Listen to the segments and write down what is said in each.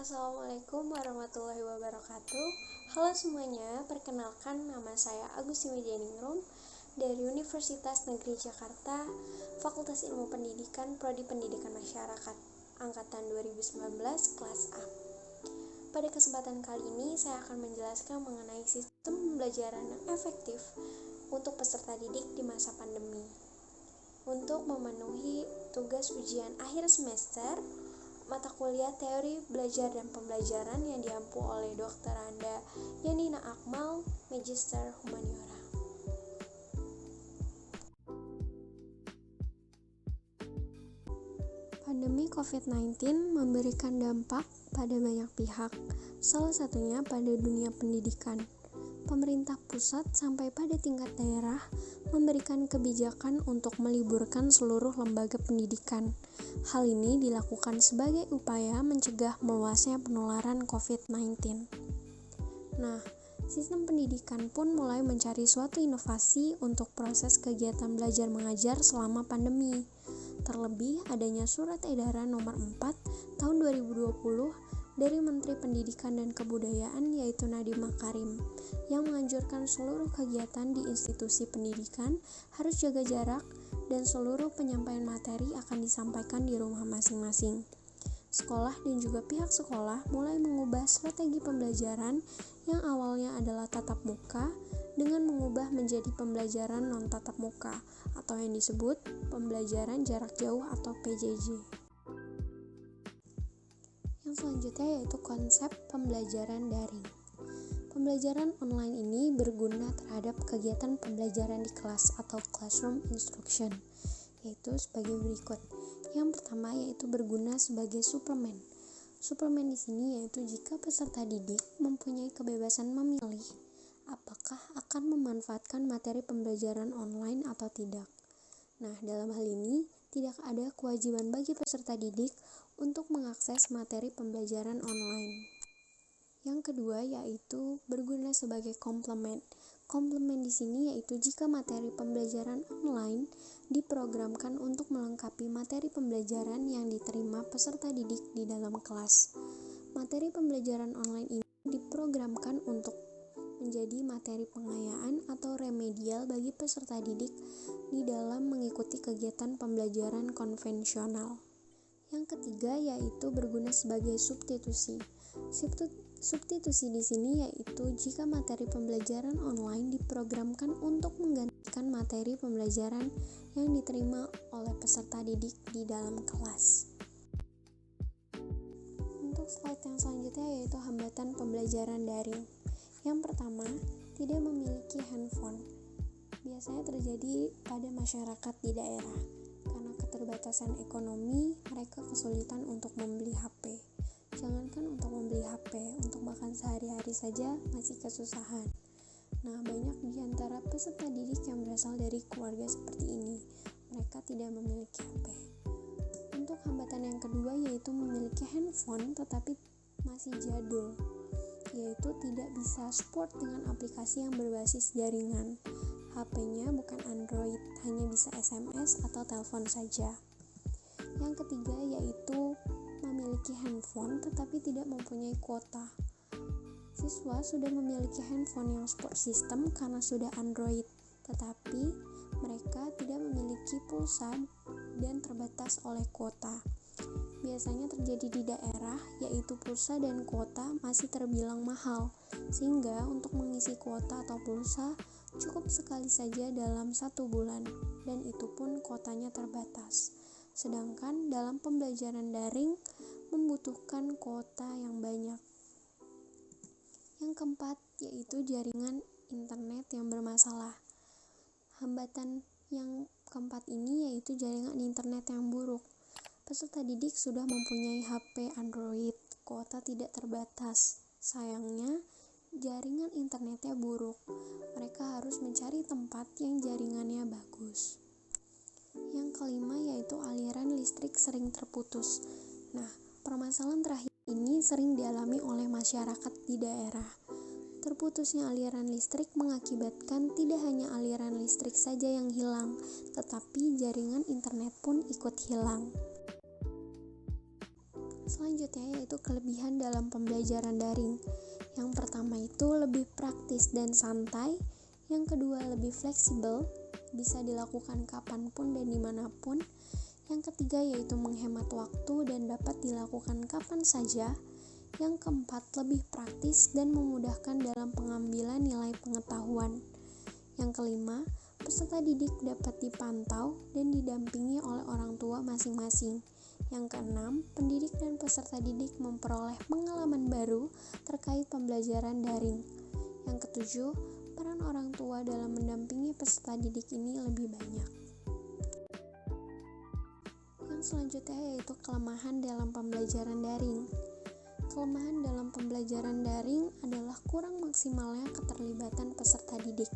Assalamualaikum warahmatullahi wabarakatuh. Halo semuanya, perkenalkan nama saya Agus Simidyaningrum dari Universitas Negeri Jakarta, Fakultas Ilmu Pendidikan, Prodi Pendidikan Masyarakat, Angkatan 2019, kelas A. Pada kesempatan kali ini, saya akan menjelaskan mengenai sistem pembelajaran yang efektif untuk peserta didik di masa pandemi. Untuk memenuhi tugas ujian akhir semester, mata kuliah teori belajar dan pembelajaran yang diampu oleh Dr. Anda Yanina Akmal, Magister Humaniora. Pandemi COVID-19 memberikan dampak pada banyak pihak, salah satunya pada dunia pendidikan. Pemerintah pusat sampai pada tingkat daerah memberikan kebijakan untuk meliburkan seluruh lembaga pendidikan. Hal ini dilakukan sebagai upaya mencegah meluasnya penularan COVID-19. Nah, sistem pendidikan pun mulai mencari suatu inovasi untuk proses kegiatan belajar mengajar selama pandemi. Terlebih adanya surat edaran nomor 4 tahun 2020 dari Menteri Pendidikan dan Kebudayaan yaitu Nadiem Makarim yang menganjurkan seluruh kegiatan di institusi pendidikan harus jaga jarak dan seluruh penyampaian materi akan disampaikan di rumah masing-masing. Sekolah dan juga pihak sekolah mulai mengubah strategi pembelajaran yang awalnya adalah tatap muka dengan mengubah menjadi pembelajaran non-tatap muka atau yang disebut pembelajaran jarak jauh atau PJJ. Yang selanjutnya yaitu konsep pembelajaran daring. Pembelajaran online ini berguna terhadap kegiatan pembelajaran di kelas atau classroom instruction, yaitu sebagai berikut. Yang pertama yaitu berguna sebagai suplemen. Suplemen di sini yaitu jika peserta didik mempunyai kebebasan memilih apakah akan memanfaatkan materi pembelajaran online atau tidak. Nah, dalam hal ini tidak ada kewajiban bagi peserta didik untuk mengakses materi pembelajaran online. Yang kedua yaitu berguna sebagai komplement. Komplement di sini yaitu jika materi pembelajaran online diprogramkan untuk melengkapi materi pembelajaran yang diterima peserta didik di dalam kelas. Materi pembelajaran online ini diprogramkan untuk menjadi materi pengayaan atau remedial bagi peserta didik di dalam mengikuti kegiatan pembelajaran konvensional. Yang ketiga yaitu berguna sebagai substitusi. Substitusi di sini yaitu jika materi pembelajaran online diprogramkan untuk menggantikan materi pembelajaran yang diterima oleh peserta didik di dalam kelas. Untuk slide yang selanjutnya yaitu hambatan pembelajaran daring. Yang pertama, tidak memiliki handphone. Biasanya terjadi pada masyarakat di daerah. Karena keterbatasan ekonomi, mereka kesulitan untuk membeli HP. Jangankan untuk membeli HP, untuk makan sehari-hari saja masih kesusahan. Nah, banyak di antara peserta didik yang berasal dari keluarga seperti ini. Mereka tidak memiliki HP. Untuk hambatan yang kedua yaitu memiliki handphone tetapi masih jadul, yaitu tidak bisa support dengan aplikasi yang berbasis jaringan. HP-nya bukan Android, hanya bisa SMS atau telepon saja. Yang ketiga yaitu memiliki handphone tetapi tidak mempunyai kuota. Siswa sudah memiliki handphone yang support sistem karena sudah Android, tetapi mereka tidak memiliki pulsa dan terbatas oleh kuota. Biasanya terjadi di daerah, yaitu pulsa dan kuota masih terbilang mahal, sehingga untuk mengisi kuota atau pulsa cukup sekali saja dalam 1 bulan, dan itu pun kuotanya terbatas. Sedangkan dalam pembelajaran daring membutuhkan kuota yang banyak. Yang keempat yaitu jaringan internet yang bermasalah. Hambatan yang keempat ini yaitu jaringan internet yang buruk. Peserta didik sudah mempunyai HP Android, kuota tidak terbatas. Sayangnya, jaringan internetnya buruk. Mereka harus mencari tempat yang jaringannya bagus. Yang kelima yaitu aliran listrik sering terputus. Nah, permasalahan terakhir ini sering dialami oleh masyarakat di daerah. Terputusnya aliran listrik mengakibatkan tidak hanya aliran listrik saja yang hilang, tetapi jaringan internet pun ikut hilang. Selanjutnya yaitu kelebihan dalam pembelajaran daring. Yang pertama itu lebih praktis dan santai. Yang kedua lebih fleksibel, bisa dilakukan kapanpun dan dimanapun. Yang ketiga yaitu menghemat waktu dan dapat dilakukan kapan saja. Yang keempat lebih praktis dan memudahkan dalam pengambilan nilai pengetahuan. Yang kelima, peserta didik dapat dipantau dan didampingi oleh orang tua masing-masing. Yang keenam, pendidik dan peserta didik memperoleh pengalaman baru terkait pembelajaran daring. Yang ketujuh, peran orang tua dalam mendampingi peserta didik ini lebih banyak. Yang selanjutnya yaitu kelemahan dalam pembelajaran daring. Kelemahan dalam pembelajaran daring adalah kurang maksimalnya keterlibatan peserta didik.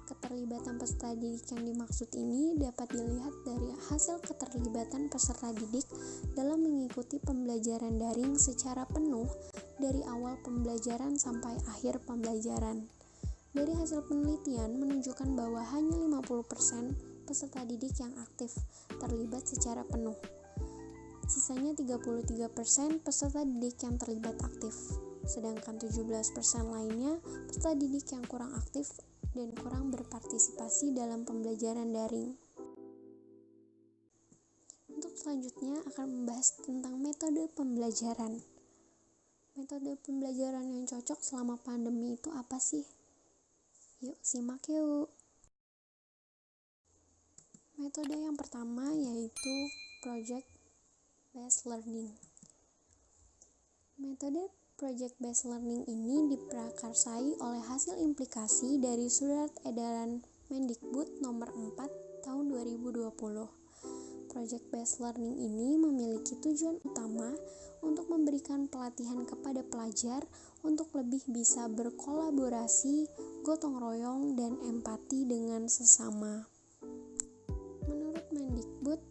Keterlibatan peserta didik yang dimaksud ini dapat dilihat dari hasil keterlibatan peserta didik dalam mengikuti pembelajaran daring secara penuh dari awal pembelajaran sampai akhir pembelajaran. Dari hasil penelitian menunjukkan bahwa hanya 50% peserta didik yang aktif terlibat secara penuh. Sisanya 33% peserta didik yang terlibat aktif, sedangkan 17% lainnya peserta didik yang kurang aktif dan kurang berpartisipasi dalam pembelajaran daring. Untuk selanjutnya akan membahas tentang metode pembelajaran. Metode pembelajaran yang cocok selama pandemi itu apa sih? Yuk simak yuk. Metode yang pertama yaitu project-based learning. Metode project-based learning ini diprakarsai oleh hasil implikasi dari Surat Edaran Mendikbud nomor 4 tahun 2020. Project-based learning ini memiliki tujuan utama untuk memberikan pelatihan kepada pelajar untuk lebih bisa berkolaborasi, gotong royong, dan empati dengan sesama. Menurut Mendikbud,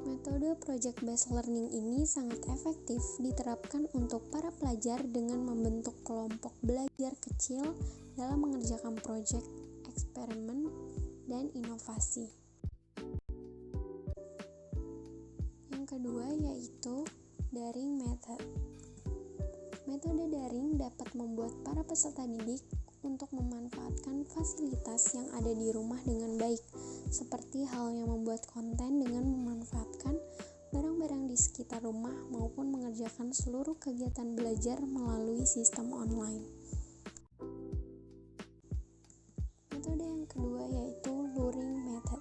metode project-based learning ini sangat efektif diterapkan untuk para pelajar dengan membentuk kelompok belajar kecil dalam mengerjakan proyek, eksperimen, dan inovasi. Yang kedua yaitu daring method. Metode daring dapat membuat para peserta didik untuk memanfaatkan fasilitas yang ada di rumah dengan baik, seperti halnya membuat konten dengan memanfaatkan barang-barang di sekitar rumah maupun mengerjakan seluruh kegiatan belajar melalui sistem online. Metode yang kedua yaitu luring method.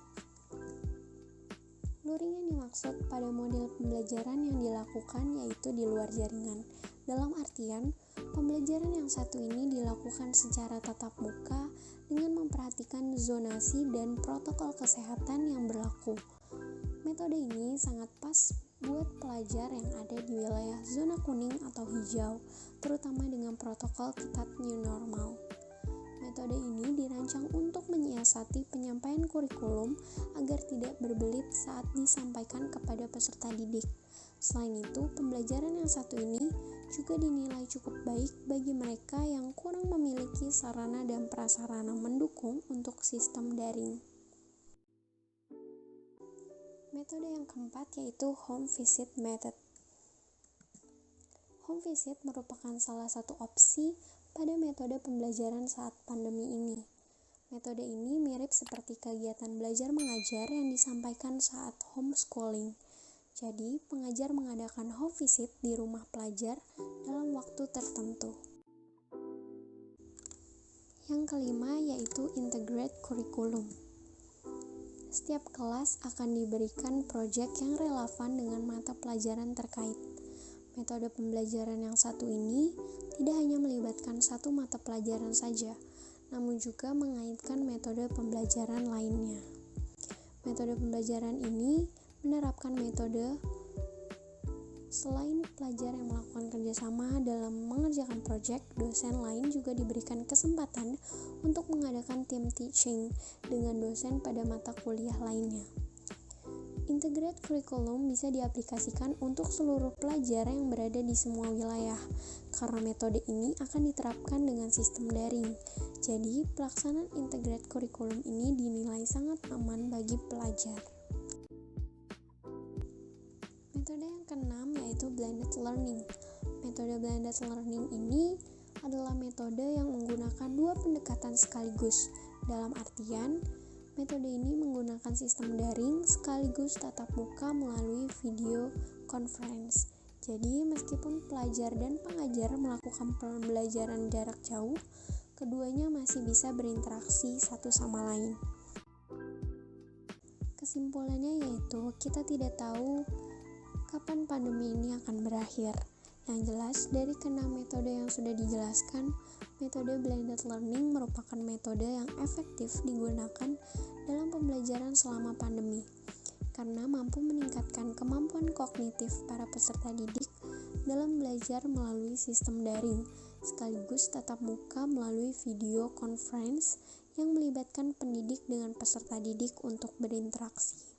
Luring yang dimaksud pada model pembelajaran yang dilakukan yaitu di luar jaringan. Dalam artian, pembelajaran yang satu ini dilakukan secara tatap muka dengan memperhatikan zonasi dan protokol kesehatan yang berlaku. Metode ini sangat pas buat pelajar yang ada di wilayah zona kuning atau hijau, terutama dengan protokol ketat new normal. Metode ini dirancang untuk menyiasati penyampaian kurikulum agar tidak berbelit saat disampaikan kepada peserta didik. Selain itu, pembelajaran yang satu ini juga dinilai cukup baik bagi mereka yang kurang memiliki sarana dan prasarana mendukung untuk sistem daring. Metode yang keempat yaitu home visit method. Home visit merupakan salah satu opsi pada metode pembelajaran saat pandemi ini. Metode ini mirip seperti kegiatan belajar mengajar yang disampaikan saat homeschooling. Jadi, pengajar mengadakan home visit di rumah pelajar dalam waktu tertentu. Yang kelima yaitu integrate curriculum. Setiap kelas akan diberikan proyek yang relevan dengan mata pelajaran terkait. Metode pembelajaran yang satu ini tidak hanya melibatkan satu mata pelajaran saja, namun juga mengaitkan metode pembelajaran lainnya. Metode pembelajaran ini menerapkan metode selain pelajar yang melakukan kerjasama dalam mengerjakan proyek, dosen lain juga diberikan kesempatan untuk mengadakan team teaching dengan dosen pada mata kuliah lainnya. Integrate curriculum bisa diaplikasikan untuk seluruh pelajar yang berada di semua wilayah, karena metode ini akan diterapkan dengan sistem daring. Jadi, pelaksanaan integrate curriculum ini dinilai sangat aman bagi pelajar. Metode yang keenam yaitu blended learning. Metode blended learning ini adalah metode yang menggunakan dua pendekatan sekaligus. Dalam artian, metode ini menggunakan sistem daring sekaligus tatap muka melalui video conference. Jadi, meskipun pelajar dan pengajar melakukan pembelajaran jarak jauh, keduanya masih bisa berinteraksi satu sama lain. Kesimpulannya yaitu, kita tidak tahu kapan pandemi ini akan berakhir. Yang jelas, dari keenam metode yang sudah dijelaskan, metode blended learning merupakan metode yang efektif digunakan dalam pembelajaran selama pandemi, karena mampu meningkatkan kemampuan kognitif para peserta didik dalam belajar melalui sistem daring, sekaligus tatap muka melalui video conference yang melibatkan pendidik dengan peserta didik untuk berinteraksi.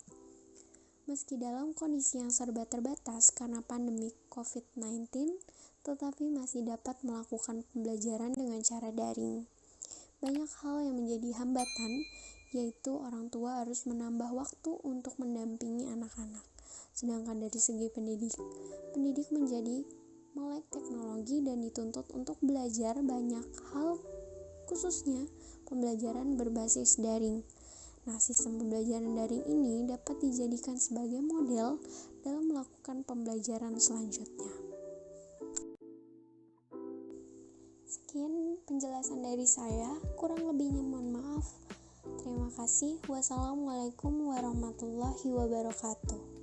Meski dalam kondisi yang serba terbatas karena pandemi COVID-19, tetapi masih dapat melakukan pembelajaran dengan cara daring. Banyak hal yang menjadi hambatan, yaitu orang tua harus menambah waktu untuk mendampingi anak-anak. Sedangkan dari segi pendidik menjadi melek teknologi dan dituntut untuk belajar banyak hal, khususnya pembelajaran berbasis daring. Nah, sistem pembelajaran daring ini dapat dijadikan sebagai model dalam melakukan pembelajaran selanjutnya. Sekian penjelasan dari saya, kurang lebihnya mohon maaf. Terima kasih. Wassalamualaikum warahmatullahi wabarakatuh.